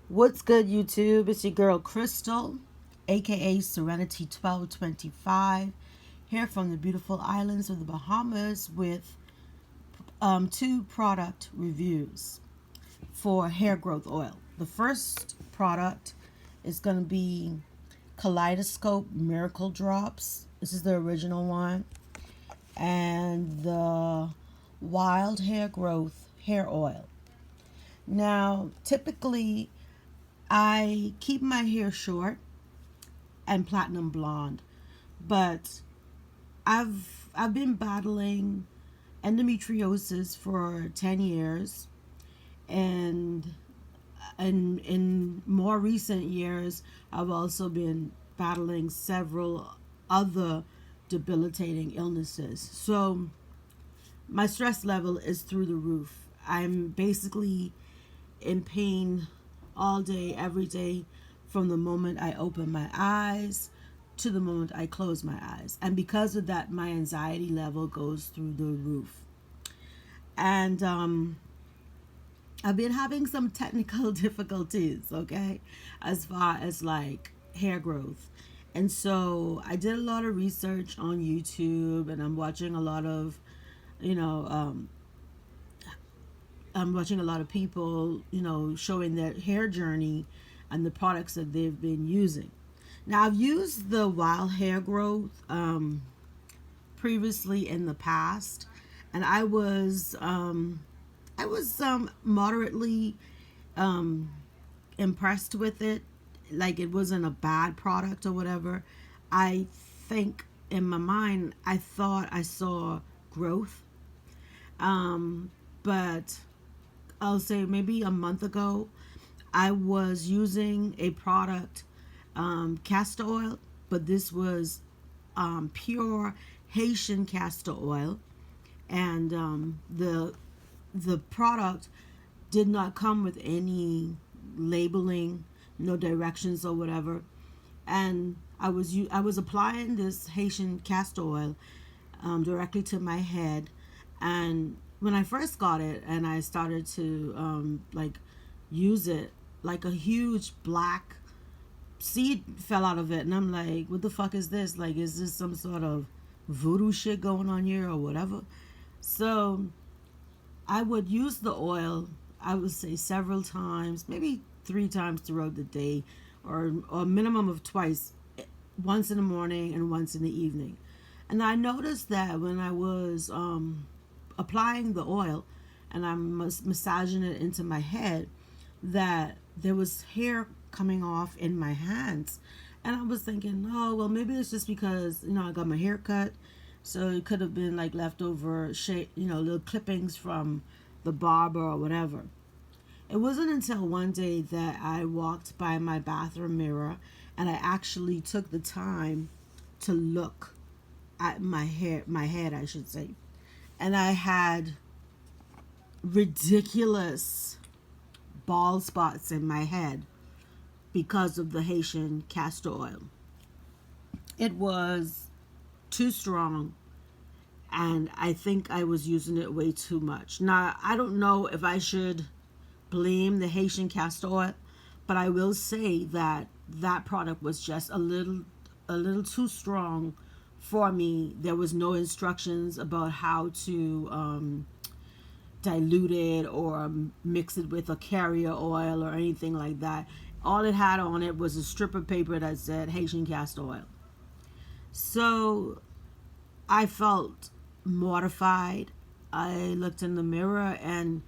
What's good, YouTube? It's your girl Krystal, aka Serenity 1225, here from the beautiful islands of the Bahamas with two product reviews for hair growth oil. The first product is going to be Kaleidoscope Miracle Drops. This is the original one, and the Wild Hair Growth Hair Oil. Now, typically, I keep my hair short and platinum blonde, but I've been battling endometriosis for 10 years, and in more recent years I've also been battling several other debilitating illnesses. So my stress level is through the roof. I'm basically in pain all day, every day, from the moment I open my eyes to the moment I close my eyes. And because of that, my anxiety level goes through the roof. And I've been having some technical difficulties, okay, as far as like hair growth. And so I did a lot of research on YouTube, and I'm watching a lot of, you know, I'm watching a lot of people, showing their hair journey and the products that they've been using. Now, I've used the wild hair growth previously in the past, and I was moderately impressed with it. Like, it wasn't a bad product or whatever. I think in my mind, I thought I saw growth, but I'll say maybe a month ago, I was using a product, castor oil, but this was pure Haitian castor oil, and the product did not come with any labeling, no directions or whatever. And I was applying this Haitian castor oil directly to my head, and when I first got it and I started to use it, like a huge black seed fell out of it, and I'm like, what the fuck is this? Like, is this some sort of voodoo shit going on here or whatever? So I would use the oil, I would say several times, maybe 3 times throughout the day, or a minimum of twice, once in the morning and once in the evening. And I noticed that when I was applying the oil and I'm massaging it into my head, that there was hair coming off in my hands. And I was thinking, oh, well, maybe it's just because, I got my hair cut. So it could have been like leftover shape, little clippings from the barber or whatever. It wasn't until one day that I walked by my bathroom mirror and I actually took the time to look at my head, I should say. And I had ridiculous bald spots in my head because of the Haitian castor oil. It was too strong, and I think I was using it way too much. Now, I don't know if I should blame the Haitian castor oil, but I will say that that product was just a little too strong for me. There was no instructions about how to dilute it or mix it with a carrier oil or anything like that. All it had on it was a strip of paper that said Haitian castor oil. So I felt mortified. I looked in the mirror, and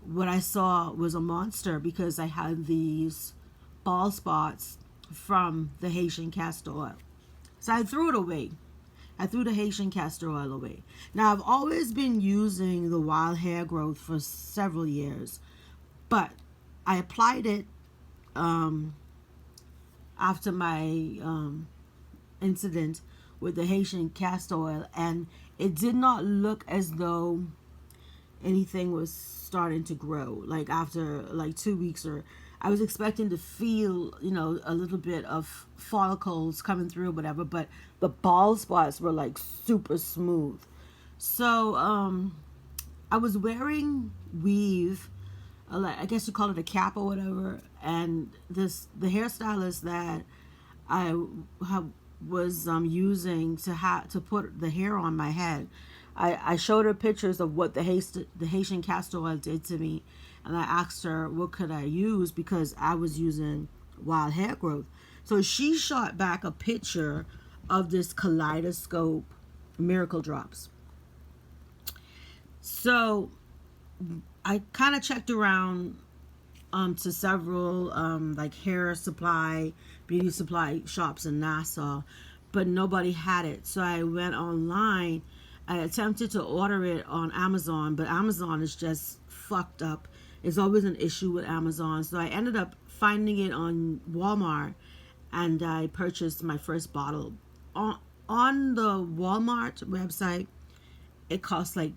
what I saw was a monster because I had these bald spots from the Haitian castor oil. So I threw it away. I threw the Haitian castor oil away. Now, I've always been using the wild hair growth for several years, but I applied it after my incident with the Haitian castor oil, and it did not look as though anything was starting to grow. Like, after like 2 weeks, or I was expecting to feel, a little bit of follicles coming through or whatever, but the bald spots were like super smooth. So I was wearing weave like, I guess you call it a cap or whatever. And the hairstylist that I was using to put the hair on my head, I showed her pictures of what the Haitian castor oil did to me, and I asked her what could I use because I was using wild hair growth. So she shot back a picture of this Kaleidoscope miracle drops. So I kind of checked around to several like hair supply, beauty supply shops in Nassau, but nobody had it. So I went online. I attempted to order it on Amazon, but Amazon is just fucked up. There's always an issue with Amazon. So I ended up finding it on Walmart, and I purchased my first bottle. On the Walmart website, it costs like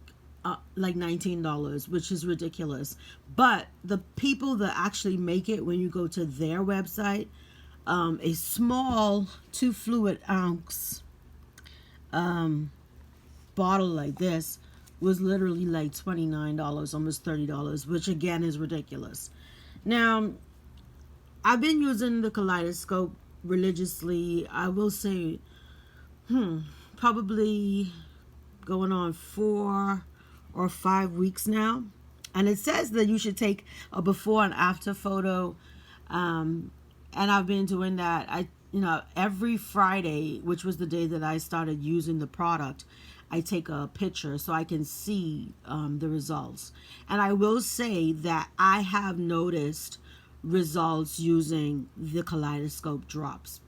$19, which is ridiculous. But the people that actually make it, when you go to their website, a small 2 fluid ounce bottle like this was literally like $29, almost $30, which again is ridiculous. Now, I've been using the Kaleidoscope religiously. I will say, probably going on 4 or 5 weeks now. And it says that you should take a before and after photo. And I've been doing that. Every Friday, which was the day that I started using the product, I take a picture so I can see the results. And I will say that I have noticed results using the Kaleidoscope drops.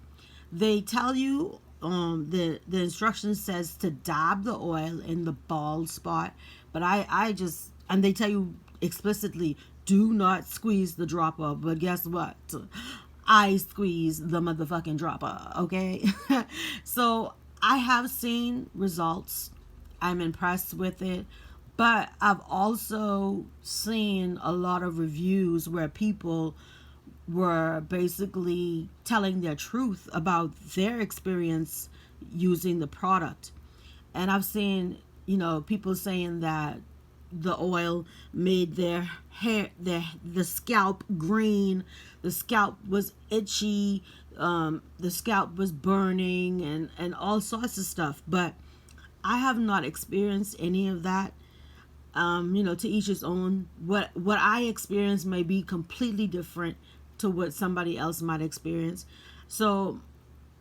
They tell you, the instruction says to dab the oil in the bald spot, but and they tell you explicitly, do not squeeze the dropper. But guess what? I squeeze the motherfucking dropper, okay? So I have seen results. I'm impressed with it. But I've also seen a lot of reviews where people were basically telling their truth about their experience using the product. And I've seen, people saying that the oil made their hair, the scalp green, the scalp was itchy, the scalp was burning, and all sorts of stuff. But I have not experienced any of that. To each his own. What I experience may be completely different to what somebody else might experience. So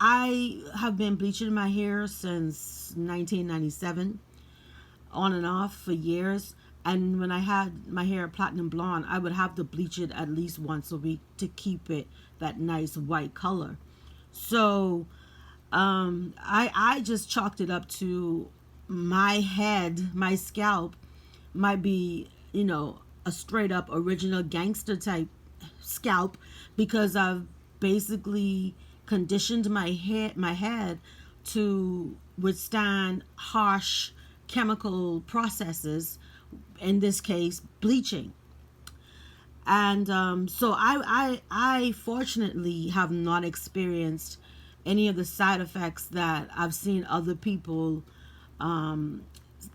I have been bleaching my hair since 1997, on and off for years. And when I had my hair platinum blonde, I would have to bleach it at least once a week to keep it that nice white color. So I just chalked it up to my head, my scalp might be, a straight up original gangster type scalp, because I've basically conditioned my head to withstand harsh chemical processes, in this case bleaching. And so I fortunately have not experienced any of the side effects that I've seen other people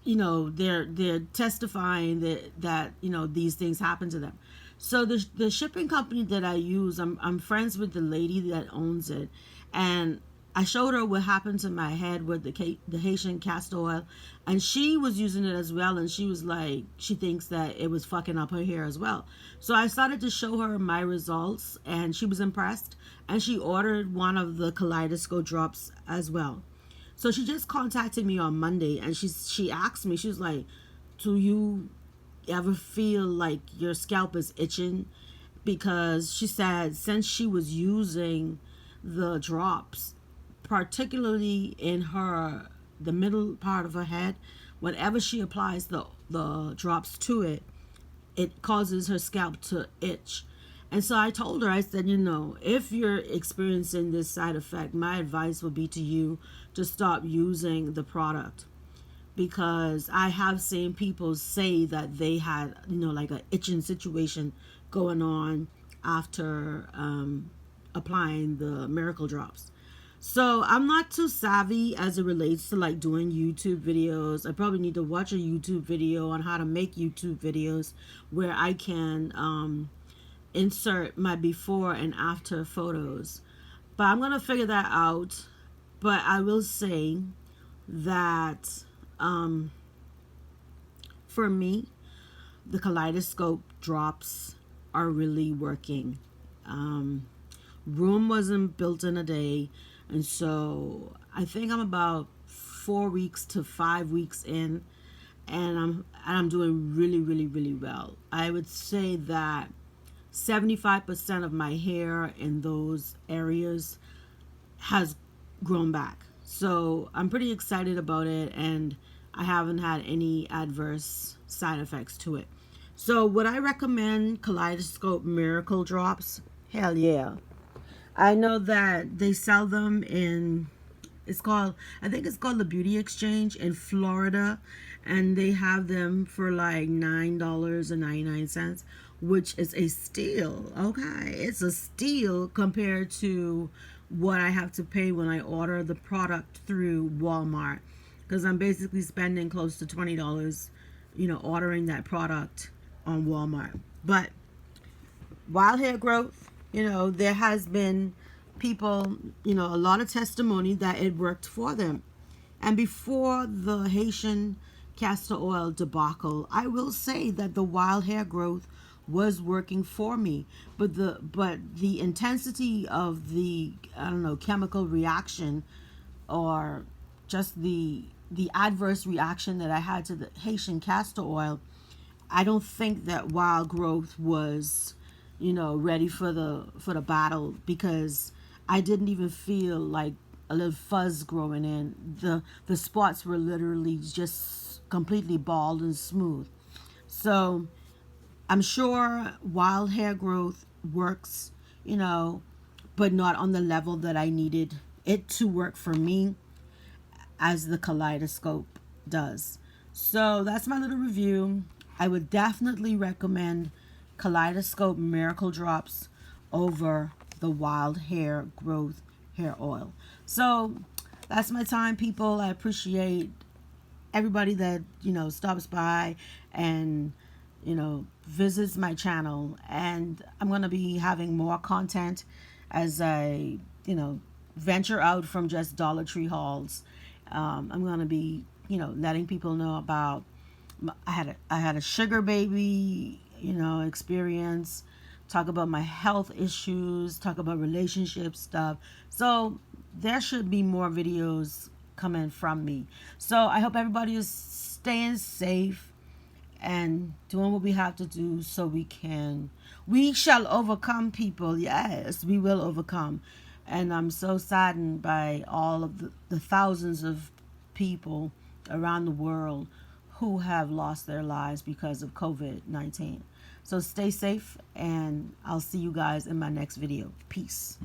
they're testifying that these things happen to them. So the shipping company that I use, I'm friends with the lady that owns it, and I showed her what happened to my head with the Haitian castor oil, and she was using it as well, and she was like, she thinks that it was fucking up her hair as well. So I started to show her my results, and she was impressed, and she ordered one of the Kaleidoscope drops as well. So she just contacted me on Monday, and she asked me, she was like, do you ever feel like your scalp is itching? Because she said since she was using the drops, particularly in the middle part of her head, whenever she applies the drops to it, it causes her scalp to itch. And so I told her, I said, if you're experiencing this side effect, my advice would be to you to stop using the product, because I have seen people say that they had, like a itching situation going on after applying the miracle drops. So I'm not too savvy as it relates to like doing YouTube videos. I probably need to watch a YouTube video on how to make YouTube videos where I can insert my before and after photos. But I'm going to figure that out. But I will say that for me, the Kaleidoscope drops are really working. Rome wasn't built in a day, and so I think I'm about 4 weeks to 5 weeks in, and I'm doing really, really, really well. I would say that 75% of my hair in those areas has grown back. So I'm pretty excited about it, and I haven't had any adverse side effects to it. So would I recommend Kaleidoscope Miracle Drops? Hell yeah. I know that they sell them in, I think it's called the Beauty Exchange in Florida, and they have them for like $9.99, which is a steal. Okay, it's a steal compared to what I have to pay when I order the product through Walmart, because I'm basically spending close to $20, ordering that product on Walmart. But wild hair growth, there has been people, a lot of testimony that it worked for them. And before the Haitian castor oil debacle, I will say that the wild hair growth was working for me, but the intensity of the, I don't know, chemical reaction, or just the adverse reaction that I had to the Haitian castor oil, I don't think that wild growth was, ready for the battle, because I didn't even feel like a little fuzz growing in. The spots were literally just completely bald and smooth. So I'm sure wild hair growth works, but not on the level that I needed it to work for me as the Kaleidoscope does. So that's my little review. I would definitely recommend Kaleidoscope Miracle Drops over the Wild Hair Growth Hair Oil. So that's my time, people. I appreciate everybody that, stops by and, visits my channel. And I'm going to be having more content as I, venture out from just Dollar Tree hauls. I'm going to be, letting people know about, I had a sugar baby, experience, talk about my health issues, talk about relationship stuff. So there should be more videos coming from me. So I hope everybody is staying safe and doing what we have to do so we shall overcome, people. Yes, we will overcome. And I'm so saddened by all of the thousands of people around the world who have lost their lives because of COVID-19. So stay safe, and I'll see you guys in my next video. Peace.